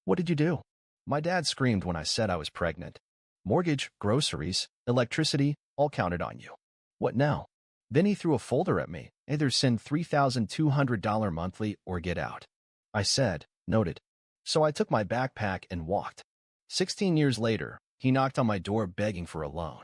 What did you do? My dad screamed when I said I was pregnant. Mortgage, groceries, electricity, all counted on you. What now? Then he threw a folder at me. Either send $3,200 monthly or get out. I said, noted. So I took my backpack and walked. 16 years later, he knocked on my door begging for a loan.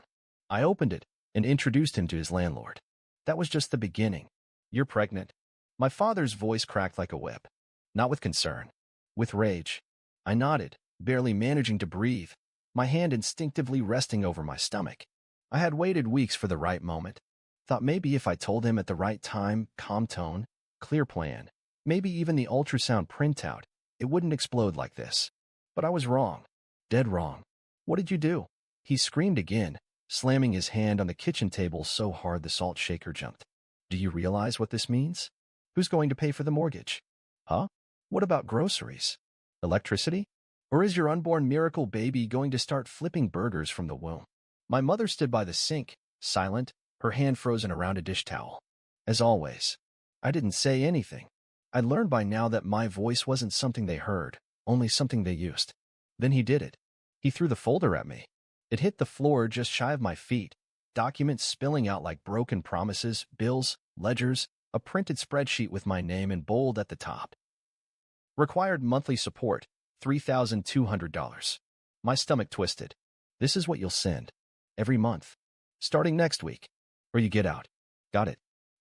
I opened it and introduced him to his landlord. That was just the beginning. You're pregnant. My father's voice cracked like a whip. Not with concern. With rage. I nodded, barely managing to breathe, my hand instinctively resting over my stomach. I had waited weeks for the right moment. Thought maybe if I told him at the right time, calm tone, clear plan, maybe even the ultrasound printout, it wouldn't explode like this. But I was wrong. Dead wrong. What did you do? He screamed again, slamming his hand on the kitchen table so hard the salt shaker jumped. Do you realize what this means? Who's going to pay for the mortgage? Huh? What about groceries? Electricity? Or is your unborn miracle baby going to start flipping burgers from the womb? My mother stood by the sink, silent, her hand frozen around a dish towel. As always, I didn't say anything. I'd learned by now that my voice wasn't something they heard, only something they used. Then he did it. He threw the folder at me. It hit the floor just shy of my feet, documents spilling out like broken promises, bills, ledgers, a printed spreadsheet with my name in bold at the top. Required monthly support, $3,200. My stomach twisted. This is what you'll send. Every month. Starting next week. Or you get out. Got it.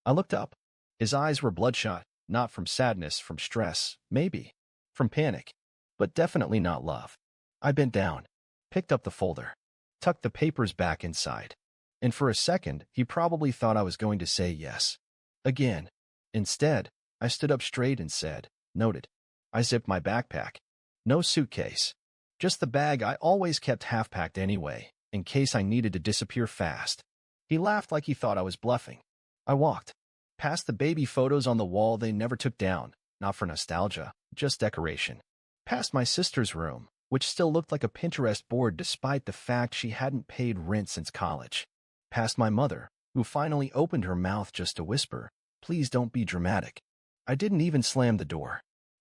I looked up. His eyes were bloodshot, not from sadness, from stress, maybe. From panic. But definitely not love. I bent down, picked up the folder, tucked the papers back inside. And for a second, he probably thought I was going to say yes. Again. Instead, I stood up straight and said, noted. I zipped my backpack. No suitcase. Just the bag I always kept half-packed anyway, in case I needed to disappear fast. He laughed like he thought I was bluffing. I walked. Past the baby photos on the wall they never took down, not for nostalgia, just decoration. Past my sister's room, which still looked like a Pinterest board despite the fact she hadn't paid rent since college. Past my mother, who finally opened her mouth just to whisper, please don't be dramatic. I didn't even slam the door.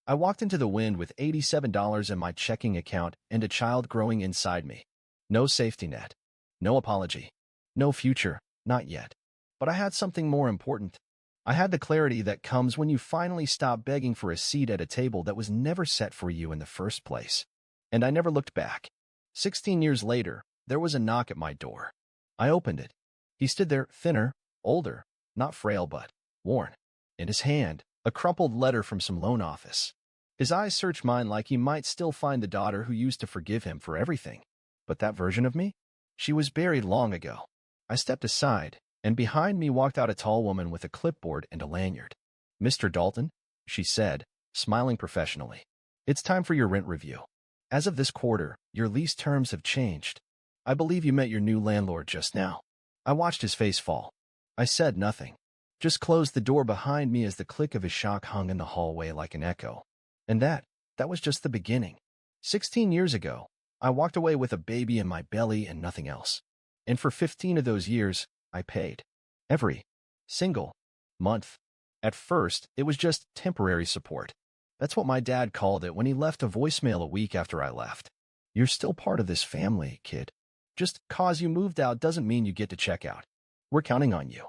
I walked into the wind with $87 in my checking account and a child growing inside me. No safety net. No apology. No future. Not yet. But I had something more important. I had the clarity that comes when you finally stop begging for a seat at a table that was never set for you in the first place. And I never looked back. 16 years later, there was a knock at my door. I opened it. He stood there, thinner, older, not frail but worn. In his hand, a crumpled letter from some loan office. His eyes searched mine like he might still find the daughter who used to forgive him for everything. But that version of me? She was buried long ago. I stepped aside, and behind me walked out a tall woman with a clipboard and a lanyard. Mr. Dalton, she said, smiling professionally. It's time for your rent review. As of this quarter, your lease terms have changed. I believe you met your new landlord just now. I watched his face fall. I said nothing. Just closed the door behind me as the click of his shock hung in the hallway like an echo. And that was just the beginning. 16 years ago, I walked away with a baby in my belly and nothing else. And for 15 of those years, I paid. Every single month. At first, it was just temporary support. That's what my dad called it when he left a voicemail a week after I left. You're still part of this family, kid. Just cause you moved out doesn't mean you get to check out. We're counting on you.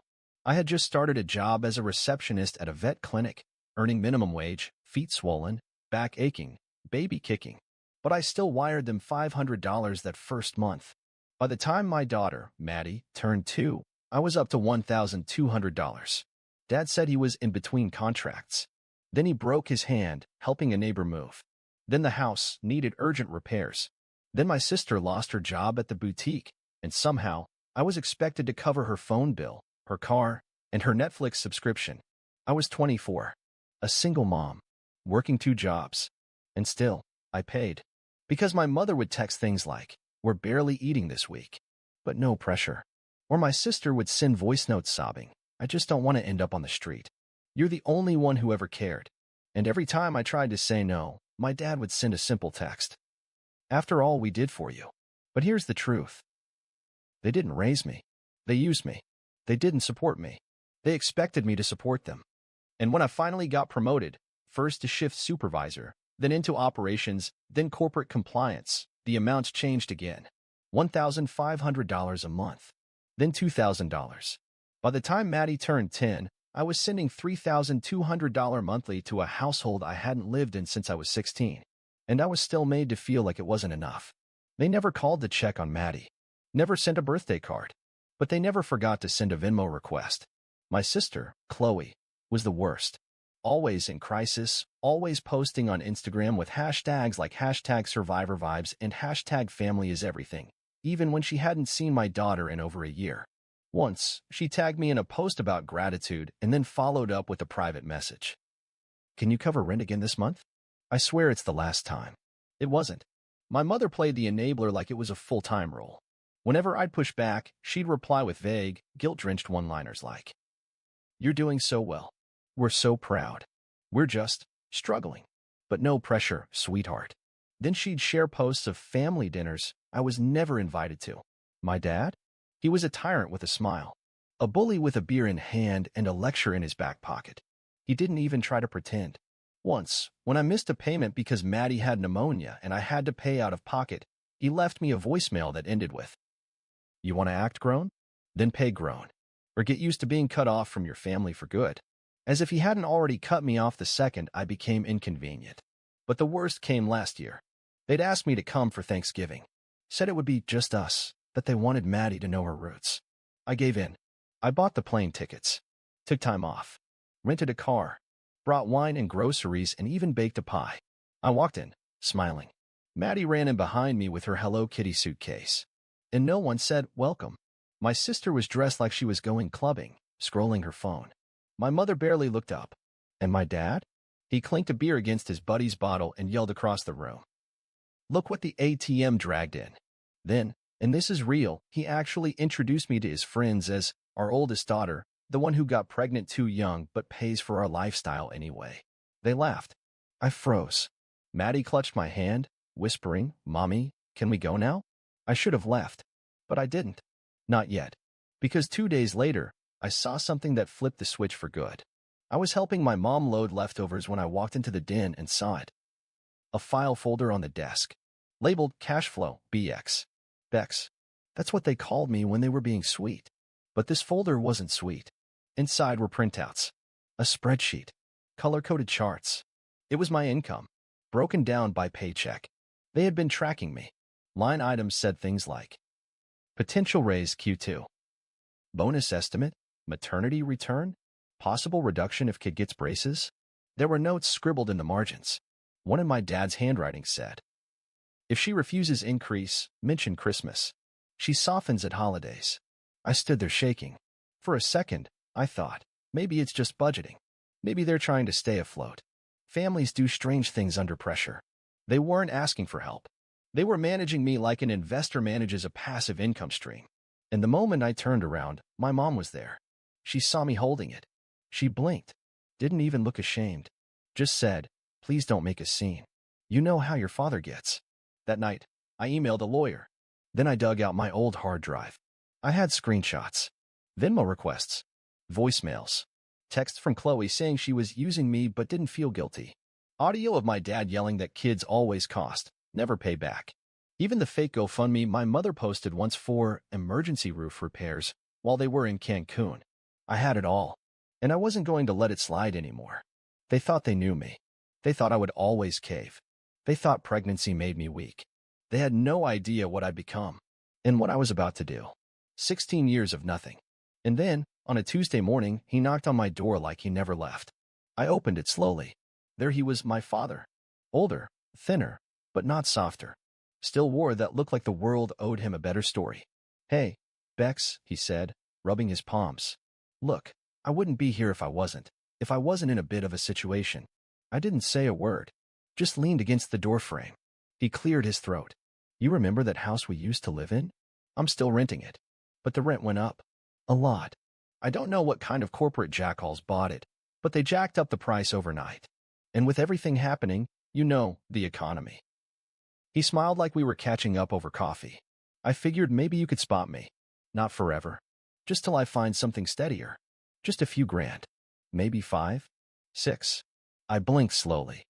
I had just started a job as a receptionist at a vet clinic, earning minimum wage, feet swollen, back aching, baby kicking. But I still wired them $500 that first month. By the time my daughter, Maddie, turned 2, I was up to $1,200. Dad said he was in between contracts. Then he broke his hand, helping a neighbor move. Then the house needed urgent repairs. Then my sister lost her job at the boutique, and somehow, I was expected to cover her phone bill, her car, and her Netflix subscription. I was 24, a single mom, working 2 jobs. And still, I paid. Because my mother would text things like, we're barely eating this week. But no pressure. Or my sister would send voice notes sobbing, I just don't want to end up on the street. You're the only one who ever cared. And every time I tried to say no, my dad would send a simple text. After all we did for you. But here's the truth. They didn't raise me. They used me. They didn't support me. They expected me to support them. And when I finally got promoted, first to shift supervisor, then into operations, then corporate compliance. The amounts changed again. $1,500 a month, then $2,000. By the time Maddie turned 10, I was sending $3,200 monthly to a household I hadn't lived in since I was 16, and I was still made to feel like it wasn't enough. They never called to check on Maddie, never sent a birthday card, but they never forgot to send a Venmo request. My sister, Chloe, was the worst. Always in crisis, always posting on Instagram with hashtags like #SurvivorVibes and #FamilyIsEverything, even when she hadn't seen my daughter in over a year. Once, she tagged me in a post about gratitude and then followed up with a private message. "Can you cover rent again this month? I swear it's the last time." It wasn't. My mother played the enabler like it was a full-time role. Whenever I'd push back, she'd reply with vague, guilt-drenched one-liners like, "You're doing so well. We're so proud. We're just struggling. But no pressure, sweetheart." Then she'd share posts of family dinners I was never invited to. My dad? He was a tyrant with a smile. A bully with a beer in hand and a lecture in his back pocket. He didn't even try to pretend. Once, when I missed a payment because Maddie had pneumonia and I had to pay out of pocket, he left me a voicemail that ended with, "You want to act grown? Then pay grown. Or get used to being cut off from your family for good." As if he hadn't already cut me off the second I became inconvenient. But the worst came last year. They'd asked me to come for Thanksgiving. Said it would be just us, that they wanted Maddie to know her roots. I gave in. I bought the plane tickets, took time off, rented a car, brought wine and groceries, and even baked a pie. I walked in, smiling. Maddie ran in behind me with her Hello Kitty suitcase. And no one said welcome. My sister was dressed like she was going clubbing, scrolling her phone. My mother barely looked up. And my dad? He clinked a beer against his buddy's bottle and yelled across the room, "Look what the ATM dragged in." Then, and this is real, he actually introduced me to his friends as our oldest daughter, the one who got pregnant too young but pays for our lifestyle anyway. They laughed. I froze. Maddie clutched my hand, whispering, "Mommy, can we go now?" I should have left, but I didn't. Not yet. Because 2 days later, I saw something that flipped the switch for good. I was helping my mom load leftovers when I walked into the den and saw it. A file folder on the desk, labeled Cash Flow, BX. Bex. That's what they called me when they were being sweet. But this folder wasn't sweet. Inside were printouts, a spreadsheet, color-coded charts. It was my income, broken down by paycheck. They had been tracking me. Line items said things like, potential raise Q2, bonus estimate, maternity return, possible reduction if kid gets braces. There were notes scribbled in the margins. One in my dad's handwriting said, if she refuses increase, mention Christmas. She softens at holidays. I stood there shaking. For a second, I thought, maybe it's just budgeting. Maybe they're trying to stay afloat. Families do strange things under pressure. They weren't asking for help. They were managing me like an investor manages a passive income stream. And the moment I turned around, my mom was there. She saw me holding it. She blinked, didn't even look ashamed. Just said, please don't make a scene. You know how your father gets. That night, I emailed a lawyer. Then I dug out my old hard drive. I had screenshots, Venmo requests, voicemails, texts from Chloe saying she was using me but didn't feel guilty. Audio of my dad yelling that kids always cost, never pay back. Even the fake GoFundMe my mother posted once for emergency roof repairs while they were in Cancun. I had it all, and I wasn't going to let it slide anymore. They thought they knew me. They thought I would always cave. They thought pregnancy made me weak. They had no idea what I'd become and what I was about to do. 16 years of nothing. And then, on a Tuesday morning, he knocked on my door like he never left. I opened it slowly. There he was, my father. Older, thinner, but not softer. Still wore that look like the world owed him a better story. Hey, Bex, he said, rubbing his palms. Look, I wouldn't be here if I wasn't in a bit of a situation. I didn't say a word. Just leaned against the doorframe. He cleared his throat. You remember that house we used to live in? I'm still renting it. But the rent went up. A lot. I don't know what kind of corporate jackalls bought it, but they jacked up the price overnight. And with everything happening, you know, the economy. He smiled like we were catching up over coffee. I figured maybe you could spot me. Not forever. Just till I find something steadier. Just a few grand. Maybe 5? 6. I blinked slowly.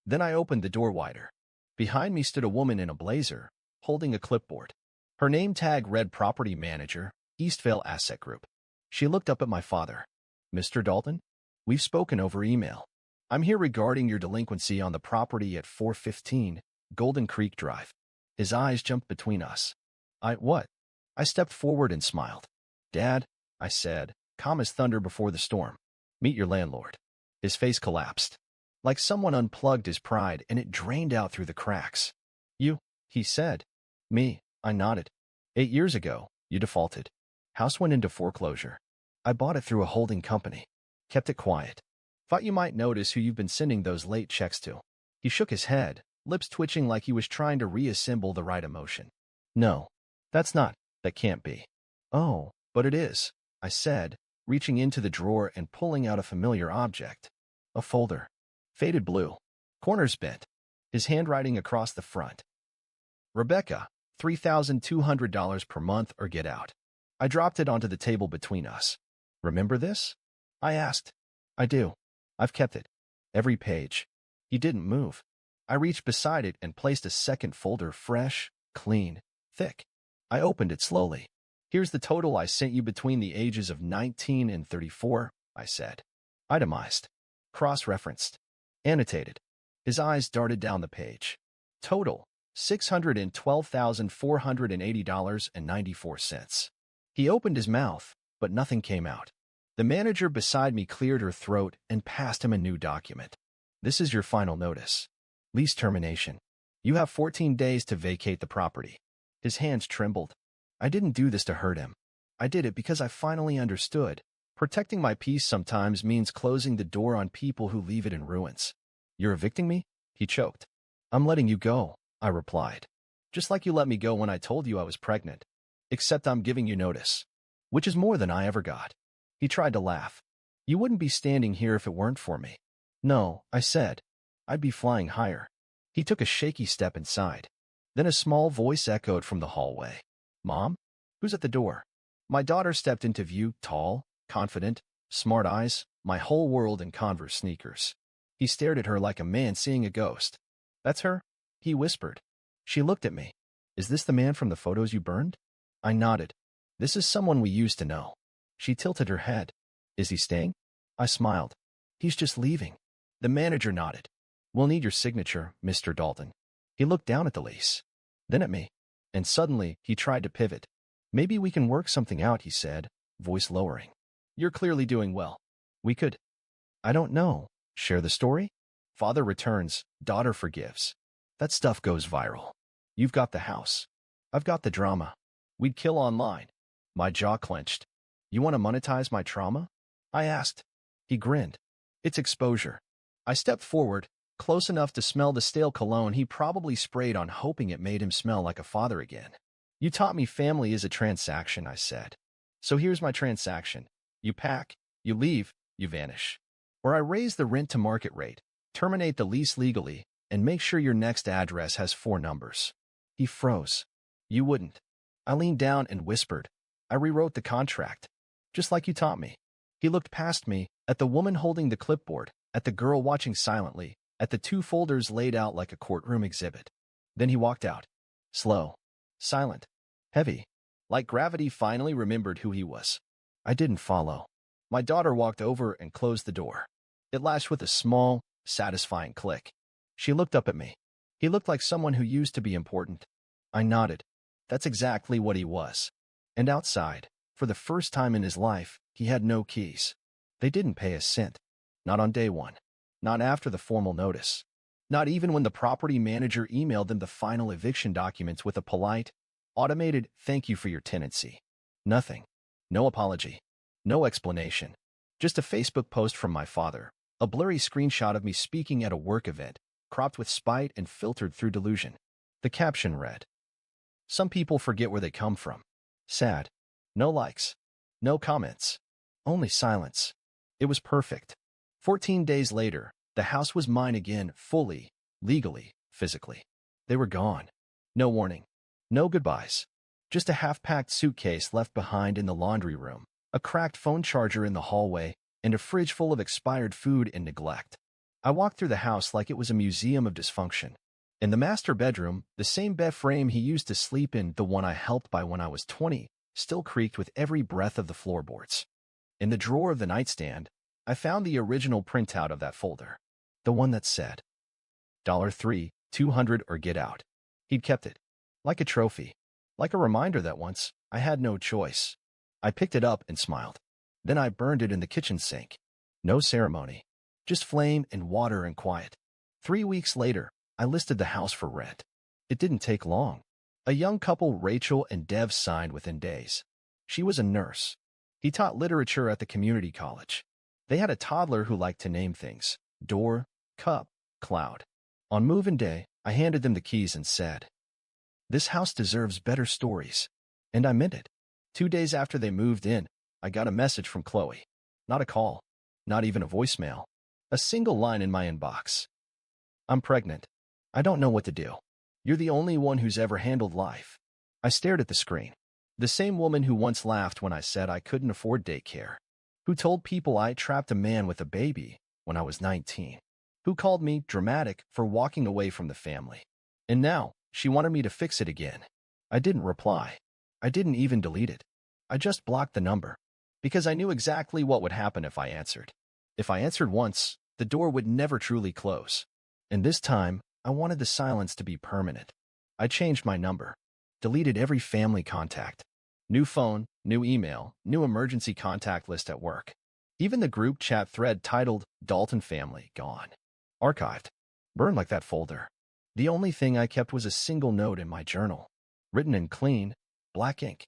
Then I opened the door wider. Behind me stood a woman in a blazer, holding a clipboard. Her name tag read Property Manager, Eastvale Asset Group. She looked up at my father. Mr. Dalton? We've spoken over email. I'm here regarding your delinquency on the property at 415 Golden Creek Drive. His eyes jumped between us. What? I stepped forward and smiled. Dad, I said, calm as thunder before the storm. Meet your landlord. His face collapsed. Like someone unplugged his pride and it drained out through the cracks. You, he said. Me, I nodded. 8 years ago, you defaulted. House went into foreclosure. I bought it through a holding company. Kept it quiet. Thought you might notice who you've been sending those late checks to. He shook his head, lips twitching like he was trying to reassemble the right emotion. No, that can't be. Oh, but it is, I said, reaching into the drawer and pulling out a familiar object. A folder. Faded blue. Corners bent. His handwriting across the front. Rebecca, $3,200 per month or get out. I dropped it onto the table between us. Remember this? I asked. I do. I've kept it. Every page. He didn't move. I reached beside it and placed a second folder, fresh, clean, thick. I opened it slowly. Here's the total I sent you between the ages of 19 and 34, I said. Itemized. Cross-referenced. Annotated. His eyes darted down the page. Total, $612,480.94. He opened his mouth, but nothing came out. The manager beside me cleared her throat and passed him a new document. This is your final notice. Lease termination. You have 14 days to vacate the property. His hands trembled. I didn't do this to hurt him. I did it because I finally understood. Protecting my peace sometimes means closing the door on people who leave it in ruins. You're evicting me? He choked. I'm letting you go, I replied. Just like you let me go when I told you I was pregnant. Except I'm giving you notice. Which is more than I ever got. He tried to laugh. You wouldn't be standing here if it weren't for me. No, I said. I'd be flying higher. He took a shaky step inside. Then a small voice echoed from the hallway. Mom? Who's at the door? My daughter stepped into view, tall, confident, smart eyes, my whole world in Converse sneakers. He stared at her like a man seeing a ghost. That's her? He whispered. She looked at me. Is this the man from the photos you burned? I nodded. This is someone we used to know. She tilted her head. Is he staying? I smiled. He's just leaving. The manager nodded. We'll need your signature, Mr. Dalton. He looked down at the lease, then at me, and suddenly he tried to pivot. Maybe we can work something out, he said, voice lowering. You're clearly doing well. We could. I don't know. Share the story? Father returns, daughter forgives. That stuff goes viral. You've got the house. I've got the drama. We'd kill online. My jaw clenched. You want to monetize my trauma? I asked. He grinned. It's exposure. I stepped forward, close enough to smell the stale cologne he probably sprayed on, hoping it made him smell like a father again. You taught me family is a transaction, I said. So here's my transaction. You pack, you leave, you vanish. Or I raise the rent to market rate, terminate the lease legally, and make sure your next address has 4 numbers. He froze. You wouldn't. I leaned down and whispered. I rewrote the contract. Just like you taught me. He looked past me, at the woman holding the clipboard, at the girl watching silently, at the 2 folders laid out like a courtroom exhibit. Then he walked out. Slow. Silent. Heavy. Like gravity finally remembered who he was. I didn't follow. My daughter walked over and closed the door. It latched with a small, satisfying click. She looked up at me. He looked like someone who used to be important. I nodded. That's exactly what he was. And outside, for the first time in his life, he had no keys. They didn't pay a cent. Not on day one. Not after the formal notice. Not even when the property manager emailed them the final eviction documents with a polite, automated thank you for your tenancy. Nothing. No apology. No explanation. Just a Facebook post from my father. A blurry screenshot of me speaking at a work event, cropped with spite and filtered through delusion. The caption read, "Some people forget where they come from. Sad. No likes. No comments. Only silence." It was perfect. 14 days later, the house was mine again, fully, legally, physically. They were gone. No warning. No goodbyes. Just a half-packed suitcase left behind in the laundry room, a cracked phone charger in the hallway, and a fridge full of expired food and neglect. I walked through the house like it was a museum of dysfunction. In the master bedroom, the same bed frame he used to sleep in, the one I helped buy when I was 20, still creaked with every breath of the floorboards. In the drawer of the nightstand, I found the original printout of that folder, the one that said, $3, 200 or get out. He'd kept it, like a trophy, like a reminder that once I had no choice. I picked it up and smiled. Then I burned it in the kitchen sink. No ceremony, just flame and water and quiet. 3 weeks later, I listed the house for rent. It didn't take long. A young couple, Rachel and Dev, signed within days. She was a nurse. He taught literature at the community college. They had a toddler who liked to name things: Door, Cup, Cloud. On move-in day, I handed them the keys and said, "This house deserves better stories." And I meant it. 2 days after they moved in, I got a message from Chloe. Not a call, not even a voicemail. A single line in my inbox. "I'm pregnant. I don't know what to do. You're the only one who's ever handled life." I stared at the screen. The same woman who once laughed when I said I couldn't afford daycare. Who told people I trapped a man with a baby when I was 19. Who called me dramatic for walking away from the family. And now, she wanted me to fix it again. I didn't reply. I didn't even delete it. I just blocked the number. Because I knew exactly what would happen if I answered. If I answered once, the door would never truly close. And this time, I wanted the silence to be permanent. I changed my number. Deleted every family contact. New phone, new email, new emergency contact list at work. Even the group chat thread titled Dalton Family, gone. Archived. Burned like that folder. The only thing I kept was a single note in my journal. Written in clean, black ink.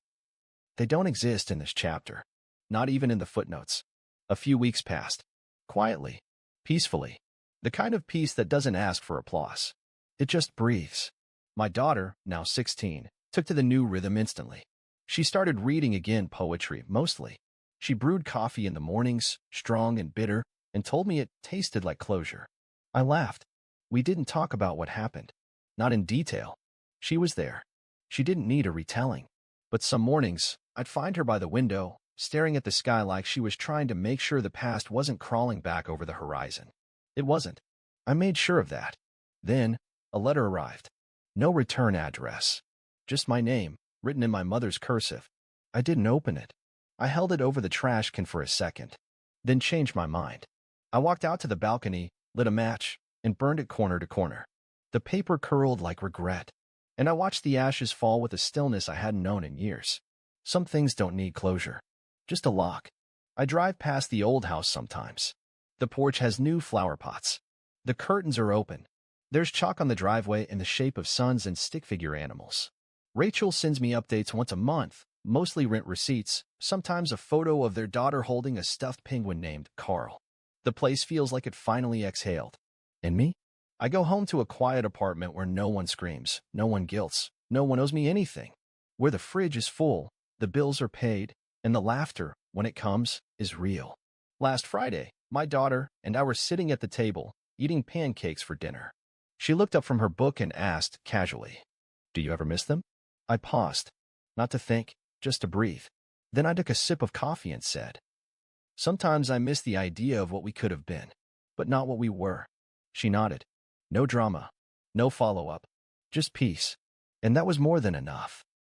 They don't exist in this chapter. Not even in the footnotes. A few weeks passed. Quietly. Peacefully. The kind of peace that doesn't ask for applause. It just breathes. My daughter, now 16, took to the new rhythm instantly. She started reading again, poetry, mostly. She brewed coffee in the mornings, strong and bitter, and told me it tasted like closure. I laughed. We didn't talk about what happened. Not in detail. She was there. She didn't need a retelling. But some mornings, I'd find her by the window, staring at the sky like she was trying to make sure the past wasn't crawling back over the horizon. It wasn't. I made sure of that. Then, a letter arrived. No return address. Just my name, written in my mother's cursive. I didn't open it. I held it over the trash can for a second, then changed my mind. I walked out to the balcony, lit a match, and burned it corner to corner. The paper curled like regret, and I watched the ashes fall with a stillness I hadn't known in years. Some things don't need closure. Just a lock. I drive past the old house sometimes. The porch has new flower pots. The curtains are open. There's chalk on the driveway in the shape of suns and stick figure animals. Rachel sends me updates once a month, mostly rent receipts, sometimes a photo of their daughter holding a stuffed penguin named Carl. The place feels like it finally exhaled. And me? I go home to a quiet apartment where no one screams, no one guilts, no one owes me anything. Where the fridge is full, the bills are paid, and the laughter, when it comes, is real. Last Friday, my daughter and I were sitting at the table, eating pancakes for dinner. She looked up from her book and asked, casually, "Do you ever miss them?" I paused, not to think, just to breathe. Then I took a sip of coffee and said, "Sometimes I miss the idea of what we could have been, but not what we were." She nodded. No drama, no follow-up, just peace. And that was more than enough.